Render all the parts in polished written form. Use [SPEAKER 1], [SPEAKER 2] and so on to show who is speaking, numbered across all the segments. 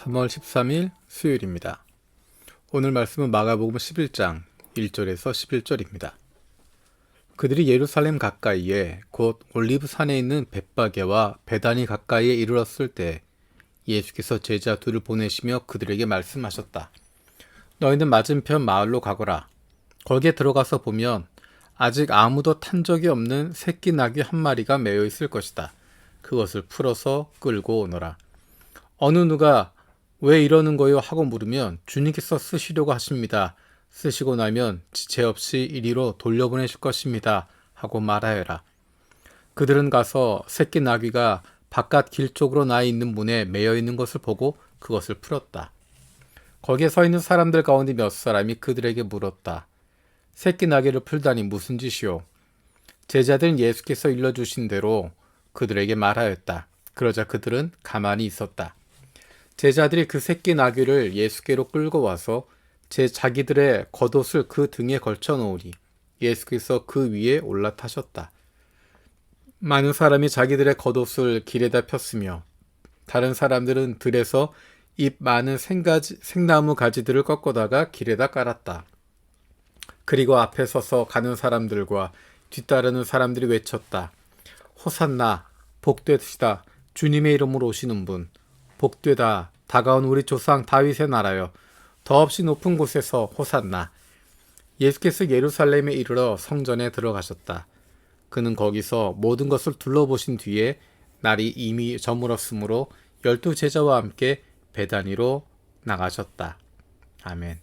[SPEAKER 1] 3월 13일 수요일입니다. 오늘 말씀은 마가복음 11장 1절에서 11절입니다. 그들이 예루살렘 가까이에 곧 올리브 산에 있는 벳바게와 베다니 가까이에 이르렀을 때 예수께서 제자 둘을 보내시며 그들에게 말씀하셨다. 너희는 맞은편 마을로 가거라. 거기에 들어가서 보면 아직 아무도 탄 적이 없는 새끼 나귀 한 마리가 매여 있을 것이다. 그것을 풀어서 끌고 오너라. 어느 누가 왜 이러는 거요? 하고 물으면 주님께서 쓰시려고 하십니다. 쓰시고 나면 지체 없이 이리로 돌려보내실 것입니다. 하고 말하여라. 그들은 가서 새끼 나귀가 바깥 길 쪽으로 나 있는 문에 매여 있는 것을 보고 그것을 풀었다. 거기에 서 있는 사람들 가운데 몇 사람이 그들에게 물었다. 새끼 나귀를 풀다니 무슨 짓이오? 제자들은 예수께서 일러주신 대로 그들에게 말하였다. 그러자 그들은 가만히 있었다. 제자들이 그 새끼 나귀를 예수께로 끌고 와서 자기들의 겉옷을 그 등에 걸쳐 놓으니 예수께서 그 위에 올라타셨다. 많은 사람이 자기들의 겉옷을 길에다 폈으며 다른 사람들은 들에서 잎 많은 생나무 가지들을 꺾어다가 길에다 깔았다. 그리고 앞에 서서 가는 사람들과 뒤따르는 사람들이 외쳤다. 호산나, 복되시다, 주님의 이름으로 오시는 분. 복되다, 다가온 우리 조상 다윗의 나라여, 더없이 높은 곳에서 호산나. 예수께서 예루살렘에 이르러 성전에 들어가셨다. 그는 거기서 모든 것을 둘러보신 뒤에 날이 이미 저물었으므로 12 제자와 함께 베다니로 나가셨다. 아멘.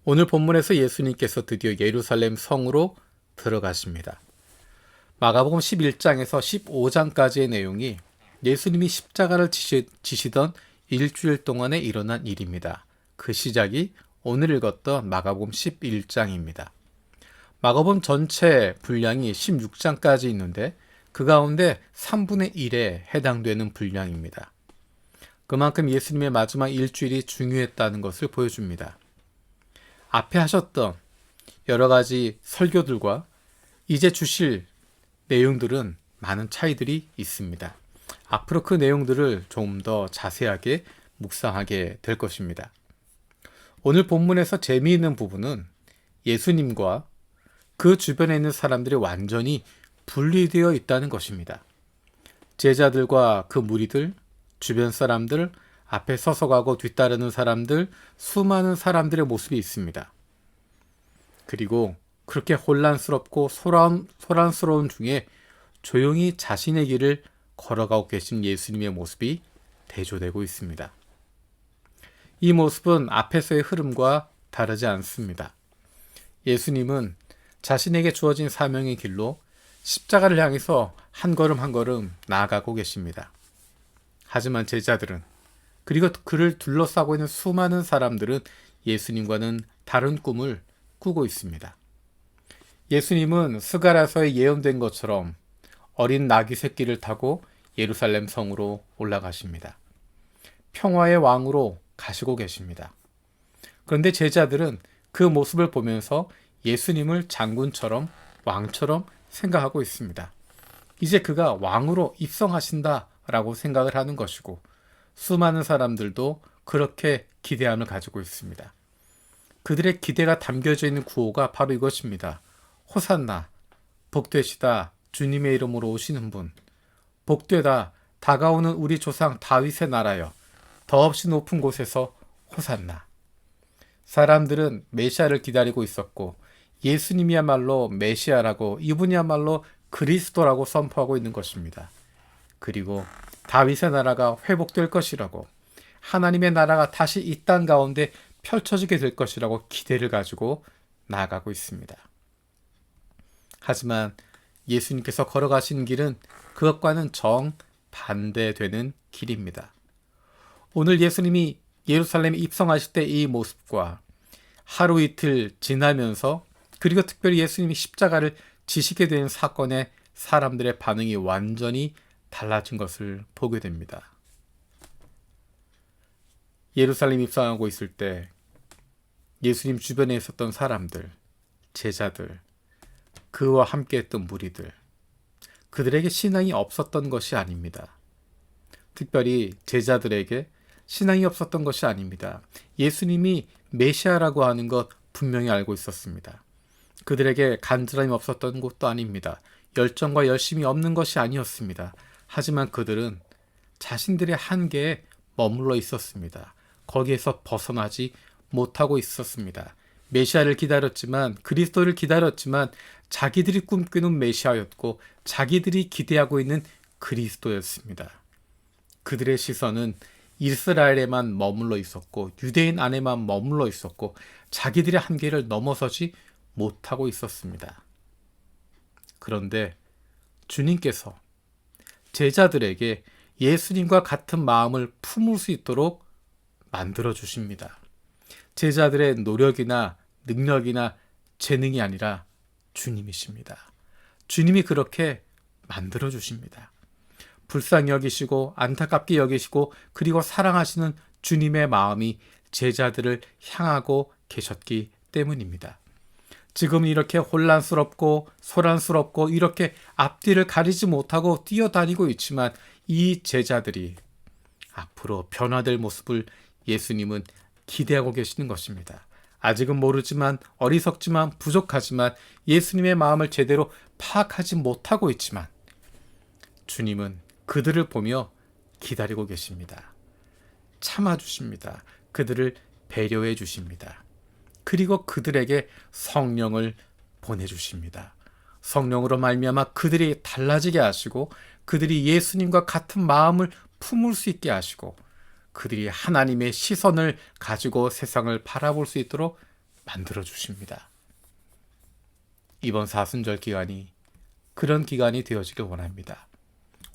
[SPEAKER 1] 오늘 본문에서 예수님께서 드디어 예루살렘 성으로 들어가십니다. 마가복음 11장에서 15장까지의 내용이 예수님이 십자가를 지시던 일주일 동안에 일어난 일입니다. 그 시작이 오늘 읽었던 마가복음 11장입니다. 마가복음 전체 분량이 16장까지 있는데 그 가운데 3분의 1에 해당되는 분량입니다. 그만큼 예수님의 마지막 일주일이 중요했다는 것을 보여줍니다. 앞에 하셨던 여러 가지 설교들과 이제 주실 내용들은 많은 차이들이 있습니다. 앞으로 그 내용들을 좀 더 자세하게 묵상하게 될 것입니다. 오늘 본문에서 재미있는 부분은 예수님과 그 주변에 있는 사람들이 완전히 분리되어 있다는 것입니다. 제자들과 그 무리들, 주변 사람들, 앞에 서서 가고 뒤따르는 사람들, 수많은 사람들의 모습이 있습니다. 그리고 그렇게 혼란스럽고 소란스러운 중에 조용히 자신의 길을 걸어가고 계신 예수님의 모습이 대조되고 있습니다. 이 모습은 앞에서의 흐름과 다르지 않습니다. 예수님은 자신에게 주어진 사명의 길로 십자가를 향해서 한 걸음 한 걸음 나아가고 계십니다. 하지만 제자들은 그리고 그를 둘러싸고 있는 수많은 사람들은 예수님과는 다른 꿈을 꾸고 있습니다. 예수님은 스가랴서에 예언된 것처럼 어린 나귀 새끼를 타고 예루살렘 성으로 올라가십니다. 평화의 왕으로 가시고 계십니다. 그런데 제자들은 그 모습을 보면서 예수님을 장군처럼 왕처럼 생각하고 있습니다. 이제 그가 왕으로 입성하신다라고 생각을 하는 것이고 수많은 사람들도 그렇게 기대함을 가지고 있습니다. 그들의 기대가 담겨져 있는 구호가 바로 이것입니다. 호산나, 복되시다, 주님의 이름으로 오시는 분. 복되다, 다가오는 우리 조상 다윗의 나라여, 더없이 높은 곳에서 호산나. 사람들은 메시아를 기다리고 있었고 예수님이야말로 메시아라고, 이분이야말로 그리스도라고 선포하고 있는 것입니다. 그리고 다윗의 나라가 회복될 것이라고, 하나님의 나라가 다시 이 땅 가운데 펼쳐지게 될 것이라고 기대를 가지고 나아가고 있습니다. 하지만 예수님께서 걸어가신 길은 그것과는 정반대되는 길입니다. 오늘 예수님이 예루살렘에 입성하실 때 이 모습과 하루 이틀 지나면서, 그리고 특별히 예수님이 십자가를 지시게 된 사건에 사람들의 반응이 완전히 달라진 것을 보게 됩니다. 예루살렘 입성하고 있을 때 예수님 주변에 있었던 사람들, 제자들, 그와 함께 했던 무리들, 그들에게 신앙이 없었던 것이 아닙니다. 특별히 제자들에게 신앙이 없었던 것이 아닙니다. 예수님이 메시아라고 하는 것 분명히 알고 있었습니다. 그들에게 간절함이 없었던 것도 아닙니다. 열정과 열심이 없는 것이 아니었습니다. 하지만 그들은 자신들의 한계에 머물러 있었습니다. 거기에서 벗어나지 못하고 있었습니다. 메시아를 기다렸지만, 그리스도를 기다렸지만 자기들이 꿈꾸는 메시아였고 자기들이 기대하고 있는 그리스도였습니다. 그들의 시선은 이스라엘에만 머물러 있었고 유대인 안에만 머물러 있었고 자기들의 한계를 넘어서지 못하고 있었습니다. 그런데 주님께서 제자들에게 예수님과 같은 마음을 품을 수 있도록 만들어 주십니다. 제자들의 노력이나 능력이나 재능이 아니라 주님이십니다. 주님이 그렇게 만들어 주십니다. 불쌍히 여기시고 안타깝게 여기시고 그리고 사랑하시는 주님의 마음이 제자들을 향하고 계셨기 때문입니다. 지금 이렇게 혼란스럽고 소란스럽고 이렇게 앞뒤를 가리지 못하고 뛰어다니고 있지만 이 제자들이 앞으로 변화될 모습을 예수님은 기대하고 계시는 것입니다. 아직은 모르지만 어리석지만 부족하지만 예수님의 마음을 제대로 파악하지 못하고 있지만 주님은 그들을 보며 기다리고 계십니다. 참아주십니다. 그들을 배려해 주십니다. 그리고 그들에게 성령을 보내주십니다. 성령으로 말미암아 그들이 달라지게 하시고 그들이 예수님과 같은 마음을 품을 수 있게 하시고 그들이 하나님의 시선을 가지고 세상을 바라볼 수 있도록 만들어 주십니다. 이번 사순절 기간이 그런 기간이 되어지길 원합니다.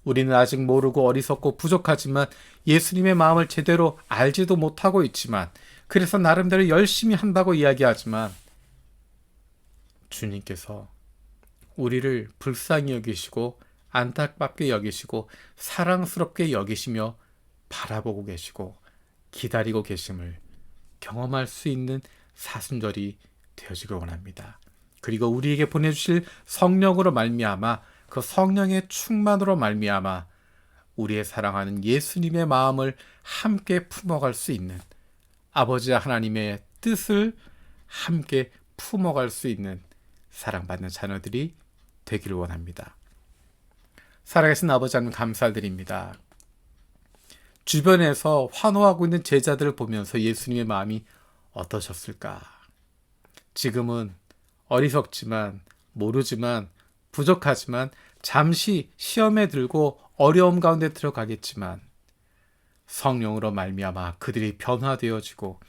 [SPEAKER 1] 우리는 아직 모르고 어리석고 부족하지만 예수님의 마음을 제대로 알지도 못하고 있지만 그래서 나름대로 열심히 한다고 이야기하지만 주님께서 우리를 불쌍히 여기시고 안타깝게 여기시고 사랑스럽게 여기시며 바라보고 계시고 기다리고 계심을 경험할 수 있는 사순절이 되어지길 원합니다. 그리고 우리에게 보내주실 성령으로 말미암아 그 성령의 충만으로 말미암아 우리의 사랑하는 예수님의 마음을 함께 품어갈 수 있는 아버지 하나님의 뜻을 함께 품어갈 수 있는 사랑받는 자녀들이 되기를 원합니다. 살아계신 아버지 하나님 감사드립니다. 주변에서 환호하고 있는 제자들을 보면서 예수님의 마음이 어떠셨을까? 지금은 어리석지만 모르지만 부족하지만 잠시 시험에 들고 어려움 가운데 들어가겠지만 성령으로 말미암아 그들이 변화되어지고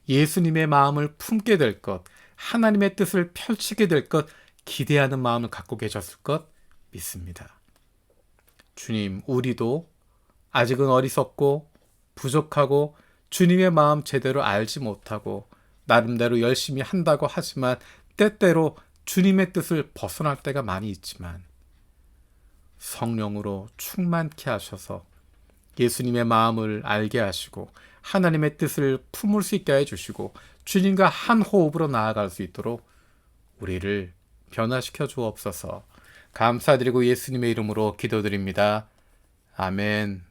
[SPEAKER 1] 예수님의 마음을 품게 될 것, 하나님의 뜻을 펼치게 될 것 기대하는 마음을 갖고 계셨을 것 믿습니다. 주님, 우리도 아직은 어리석고 부족하고 주님의 마음 제대로 알지 못하고 나름대로 열심히 한다고 하지만 때때로 주님의 뜻을 벗어날 때가 많이 있지만 성령으로 충만케 하셔서 예수님의 마음을 알게 하시고 하나님의 뜻을 품을 수 있게 해주시고 주님과 한 호흡으로 나아갈 수 있도록 우리를 변화시켜 주옵소서. 감사드리고 예수님의 이름으로 기도드립니다. 아멘.